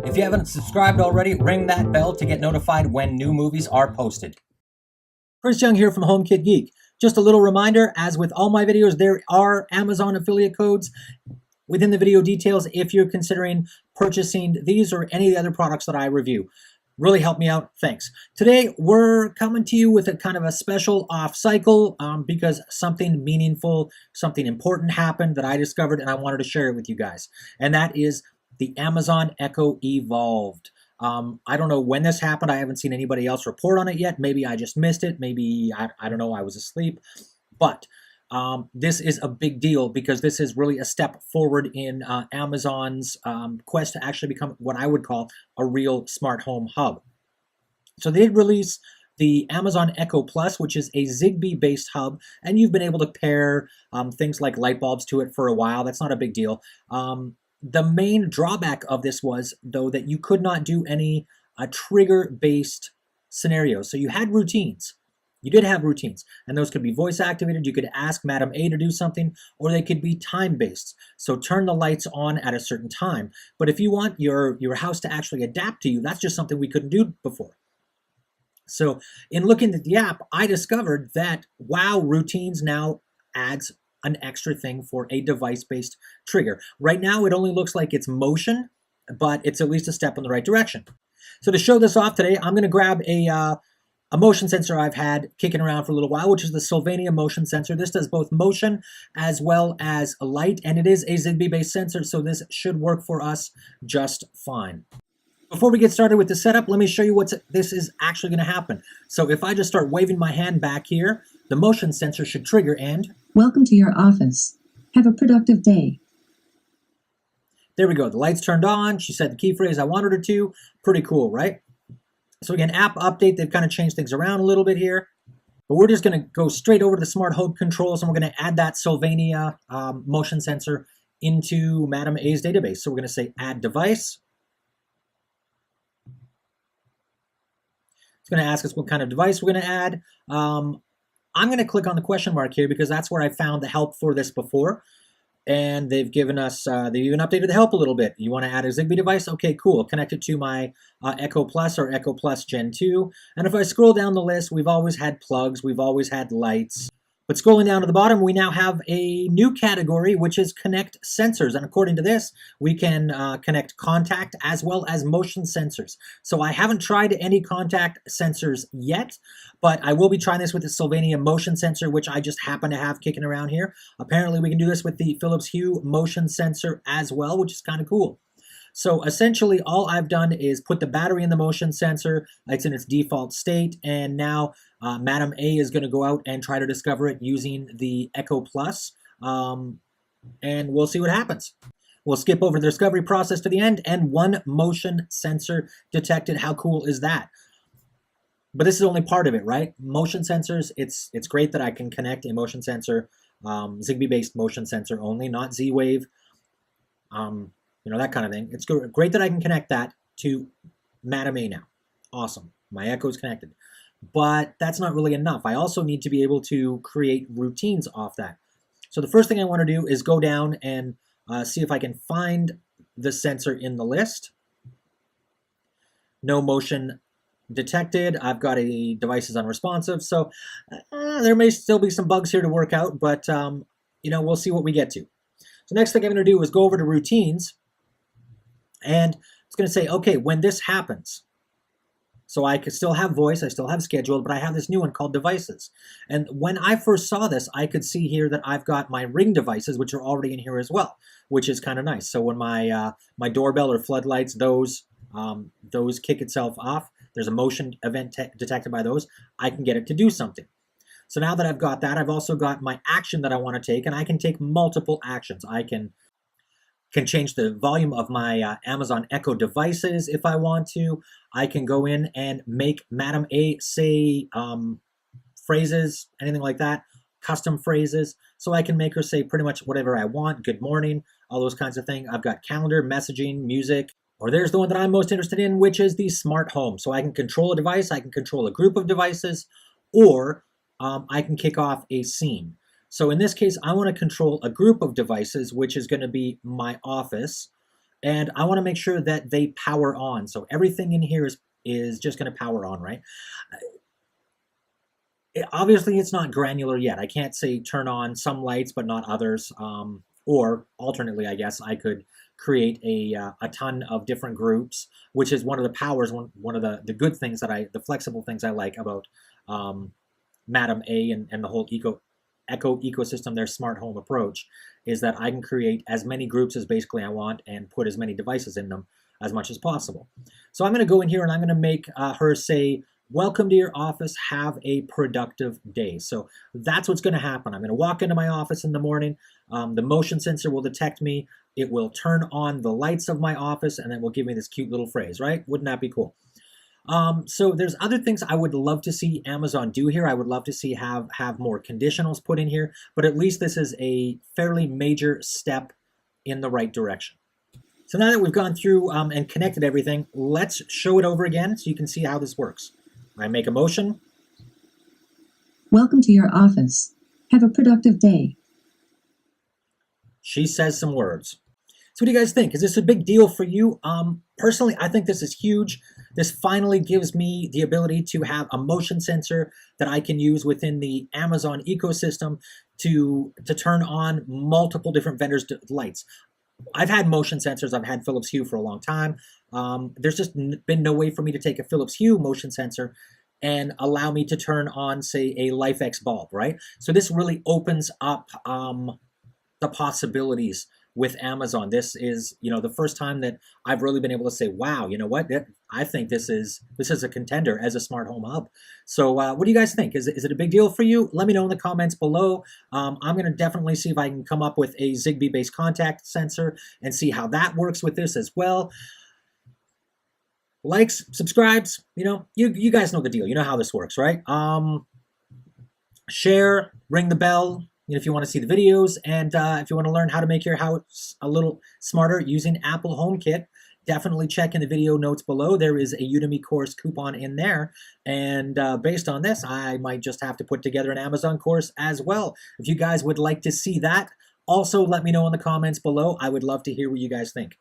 If you haven't subscribed already, ring that bell to get notified when new movies are posted. Chris Young here from HomeKit Geek. Just a little reminder, as with all my videos, there are Amazon affiliate codes within the video details if you're considering purchasing these or any of the other products that I review. Really help me out. Thanks. Today, we're coming to you with a kind of a special off cycle because something meaningful, something important happened that I discovered and I wanted to share it with you guys. And that is the Amazon Echo Evolved. I don't know when this happened. I haven't seen anybody else report on it yet. Maybe I just missed it. Maybe, I don't know, I was asleep. But this is a big deal because this is really a step forward in Amazon's quest to actually become what I would call a real smart home hub. So they did release the Amazon Echo Plus, which is a Zigbee-based hub, and you've been able to pair things like light bulbs to it for a while. That's not a big deal. The main drawback of this was, though, that you could not do any trigger-based scenarios. So you had routines. You did have routines, and those could be voice-activated. You could ask Madam A to do something, or they could be time-based. So turn the lights on at a certain time. But if you want your house to actually adapt to you, that's just something we couldn't do before. So in looking at the app, I discovered that, wow, routines now adds an extra thing for a device-based trigger. Right now, it only looks like it's motion, but it's at least a step in the right direction. So to show this off today, I'm going to grab a motion sensor I've had kicking around for a little while, which is the Sylvania motion sensor. This does both motion as well as a light, and it is a Zigbee-based sensor, so this should work for us just fine. Before we get started with the setup, let me show you what this is actually going to happen. So if I just start waving my hand back here, the motion sensor should trigger and... Welcome to your office. Have a productive day. There we go. The lights turned on. She said the key phrase I wanted her to. Pretty cool, right? So again, app update. They've kind of changed things around a little bit here. But we're just going to go straight over to the smart home controls, and we're going to add that Sylvania motion sensor into Madam A's database. So we're going to say add device. It's going to ask us what kind of device we're going to add. I'm going to click on the question mark here because that's where I found the help for this before. And they've given us, they've even updated the help a little bit. You want to add a Zigbee device? Okay, cool. Connect it to my Echo Plus or Echo Plus Gen 2. And if I scroll down the list, we've always had plugs, we've always had lights. But scrolling down to the bottom, we now have a new category, which is connect sensors. And according to this, we can connect contact as well as motion sensors. So I haven't tried any contact sensors yet, but I will be trying this with the Sylvania motion sensor, which I just happen to have kicking around here. Apparently, we can do this with the Philips Hue motion sensor as well, which is kind of cool. So essentially, all I've done is put the battery in the motion sensor. It's in its default state, and now Madam A is going to go out and try to discover it using the Echo Plus, and we'll see what happens. We'll skip over the discovery process to the end, and one motion sensor detected. How cool is that? But this is only part of it, right? Motion sensors, it's great that I can connect a motion sensor, Zigbee-based motion sensor only, not Z-Wave, you know, that kind of thing. It's great that I can connect that to Madam A now. Awesome. My Echo is connected. But that's not really enough. I also need to be able to create routines off that. So the first thing I want to do is go down and see if I can find the sensor in the list. No motion detected. I've got a device is unresponsive. So there may still be some bugs here to work out, but you know, we'll see what we get to. So next thing I'm going to do is go over to routines. And it's going to say, okay, when this happens, so I could still have voice, I still have scheduled, but I have this new one called devices. And when I first saw this, I could see here that I've got my Ring devices, which are already in here as well, which is kind of nice. So when my my doorbell or floodlights, those kick itself off, there's a motion event detected by those, I can get it to do something. So now that I've got that, I've also got my action that I want to take, and I can take multiple actions. I can change the volume of my Amazon Echo devices if I want to. I can go in and make Madam A say phrases, anything like that, custom phrases. So I can make her say pretty much whatever I want, good morning, all those kinds of things. I've got calendar, messaging, music, or there's the one that I'm most interested in, which is the smart home. So I can control a device, I can control a group of devices, or I can kick off a scene. So in this case, I want to control a group of devices, which is going to be my office. And I want to make sure that they power on. So everything in here is just going to power on, right? Obviously, it's not granular yet. I can't say turn on some lights, but not others. Or alternately, I guess I could create a ton of different groups, which is one of the powers, one of the good things the flexible things I like about Madam A and the whole Echo ecosystem, their smart home approach, is that I can create as many groups as basically I want and put as many devices in them as much as possible. So I'm going to go in here and I'm going to make her say, welcome to your office, have a productive day. So that's what's going to happen. I'm going to walk into my office in the morning. The motion sensor will detect me. It will turn on the lights of my office and then will give me this cute little phrase, right? Wouldn't that be cool? So there's other things I would love to see Amazon do here. I would love to see have more conditionals put in here, but at least this is a fairly major step in the right direction. So now that we've gone through and connected everything, let's show it over again so you can see how this works. I make a motion. Welcome to your office. Have a productive day. She says some words. So what do you guys think? Is this a big deal for you? Personally, I think this is huge. This finally gives me the ability to have a motion sensor that I can use within the Amazon ecosystem to turn on multiple different vendors' lights. I've had motion sensors. I've had Philips Hue for a long time. There's just been no way for me to take a Philips Hue motion sensor and allow me to turn on, say, a LifeX bulb, right? So this really opens up the possibilities with Amazon. This is, the first time that I've really been able to say, wow, you know what? I think this is a contender as a smart home hub. So what do you guys think? Is it a big deal for you? Let me know in the comments below. I'm going to definitely see if I can come up with a Zigbee-based contact sensor and see how that works with this as well. Likes, subscribes, you guys know the deal. You know how this works, right? Share, ring the bell, if you want to see the videos, and if you want to learn how to make your house a little smarter using Apple HomeKit, definitely check in the video notes below. There is a Udemy course coupon in there, and based on this, I might just have to put together an Amazon course as well. If you guys would like to see that, also let me know in the comments below. I would love to hear what you guys think.